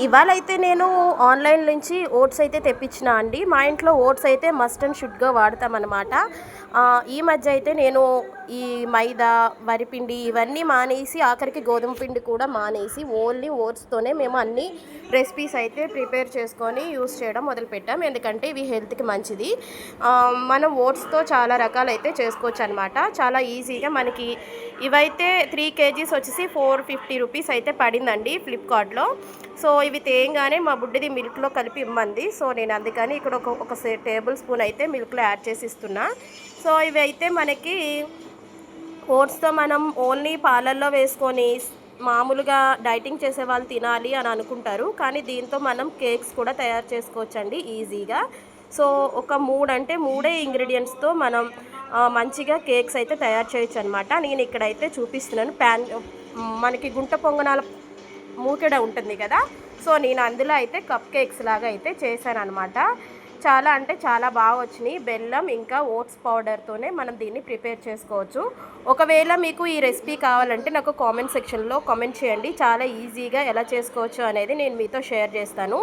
ఇవాళ అయితే నేను ఆన్లైన్ నుంచి ఓట్స్ అయితే తెప్పించిన అండి. మా ఇంట్లో ఓట్స్ అయితే మస్ట్ అండ్ షుడ్గా వాడతామన్నమాట. ఈ మధ్య అయితే నేను ఈ మైదా, వరిపిండి ఇవన్నీ మానేసి, ఆఖరికి గోధుమ పిండి కూడా మానేసి ఓన్లీ ఓట్స్తోనే మేము అన్ని రెసిపీస్ అయితే ప్రిపేర్ చేసుకొని యూస్ చేయడం మొదలుపెట్టాం. ఎందుకంటే ఇవి హెల్త్కి మంచిది. మనం ఓట్స్తో చాలా రకాలు అయితే చేసుకోవచ్చు అనమాట. చాలా ఈజీగా మనకి ఇవైతే 3 kgs వచ్చేసి 450 రూపీస్ అయితే పడిందండి ఫ్లిప్కార్ట్లో. సో ఇవి తేయంగానే మా బుడ్డిది మిల్క్లో కలిపి ఇమ్మంది. సో నేను అందుకని ఇక్కడ ఒక టేబుల్ స్పూన్ అయితే మిల్క్లో యాడ్ చేసి ఇస్తున్నా. సో ఇవి అయితే మనకి ఓట్స్తో మనం ఓన్లీ పాలల్లో వేసుకొని మామూలుగా డైటింగ్ చేసే వాళ్ళు తినాలి అని అనుకుంటారు, కానీ దీంతో మనం కేక్స్ కూడా తయారు చేసుకోవచ్చండి ఈజీగా. సో ఒక 3 అంటే 3 ఇంగ్రీడియంట్స్తో మనం మంచిగా కేక్స్ అయితే తయారు చేయొచ్చు అనమాట. నేను ఇక్కడైతే చూపిస్తున్నాను. మనకి గుంట పొంగనాల మూకెడ ఉంటుంది కదా, సో నేను అందులో అయితే కప్ కేక్స్ లాగా అయితే చేశాను అనమాట. చాలా అంటే చాలా బాగా వచ్చినాయి. బెల్లం ఇంకా ఓట్స్ పౌడర్తోనే మనం దీన్ని ప్రిపేర్ చేసుకోవచ్చు. ఒకవేళ మీకు ఈ రెసిపీ కావాలంటే నాకు కామెంట్ సెక్షన్లో కామెంట్ చేయండి. చాలా ఈజీగా ఎలా చేసుకోవచ్చు అనేది నేను మీతో షేర్ చేస్తాను.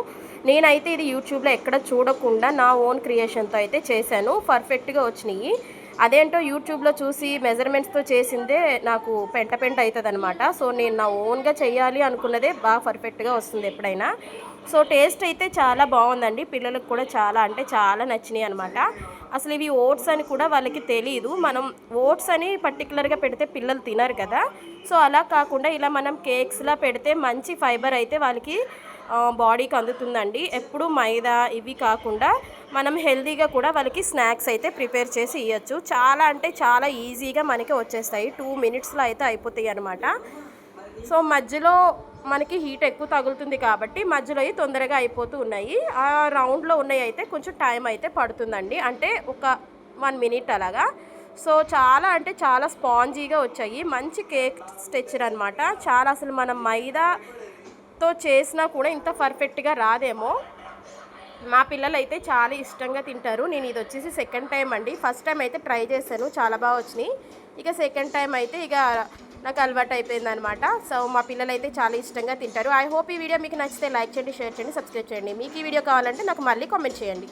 నేనైతే ఇది యూట్యూబ్లో ఎక్కడ చూడకుండా నా ఓన్ క్రియేషన్తో అయితే చేశాను. పర్ఫెక్ట్గా వచ్చినాయి. అదేంటో యూట్యూబ్లో చూసి మెజర్మెంట్స్తో చేసిందే నాకు పెంట అవుతుంది అనమాట. సో నేను నా ఓన్గా చేయాలి అనుకున్నదే బాగా పర్ఫెక్ట్గా వస్తుంది ఎప్పుడైనా. సో టేస్ట్ అయితే చాలా బాగుందండి. పిల్లలకు కూడా చాలా అంటే చాలా నచ్చినాయి అనమాట. అసలు ఇవి ఓట్స్ అని కూడా వాళ్ళకి తెలియదు. మనం ఓట్స్ అని పర్టికులర్గా పెడితే పిల్లలు తినరు కదా. సో అలా కాకుండా ఇలా మనం కేక్స్లా పెడితే మంచి ఫైబర్ అయితే వాళ్ళకి బాడీకి అందుతుందండి. ఎప్పుడు మైదా ఇవి కాకుండా మనం హెల్తీగా కూడా వాళ్ళకి స్నాక్స్ అయితే ప్రిపేర్ చేసి ఇవ్వచ్చు. చాలా అంటే చాలా ఈజీగా మనకి వచ్చేస్తాయి. 2 మినిట్స్లో అయితే అయిపోతాయి అనమాట. సో మధ్యలో మనకి హీట్ ఎక్కువ తగులుతుంది కాబట్టి మధ్యలో తొందరగా అయిపోతూ ఉన్నాయి. ఆ రౌండ్లో ఉన్నాయి అయితే కొంచెం టైం అయితే పడుతుందండి, అంటే ఒక 1 మినిట్ అలాగా. సో చాలా అంటే చాలా స్పాంజీగా వచ్చాయి. మంచి కేక్ టెక్స్చర్ అనమాట. చాలా అసలు మనం మైదాతో చేసినా కూడా ఇంత పర్ఫెక్ట్గా రాదేమో. మా పిల్లలు అయితే చాలా ఇష్టంగా తింటారు. నేను ఇది వచ్చేసి సెకండ్ టైం అండి. ఫస్ట్ టైం అయితే ట్రై చేశాను, చాలా బాగా వచ్చినాయి. ఇక సెకండ్ టైం అయితే ఇక నాకు అలవాటు అయిపోయింది అనమాట. సో మా పిల్లలు అయితే చాలా ఇష్టంగా తింటారు. ఐ హోప్ ఈ వీడియో మీకు నచ్చితే లైక్ చేయండి, షేర్ చేయండి, సబ్స్క్రైబ్ చేయండి. మీకు ఈ వీడియో కావాలంటే నాకు మళ్ళీ కామెంట్ చేయండి.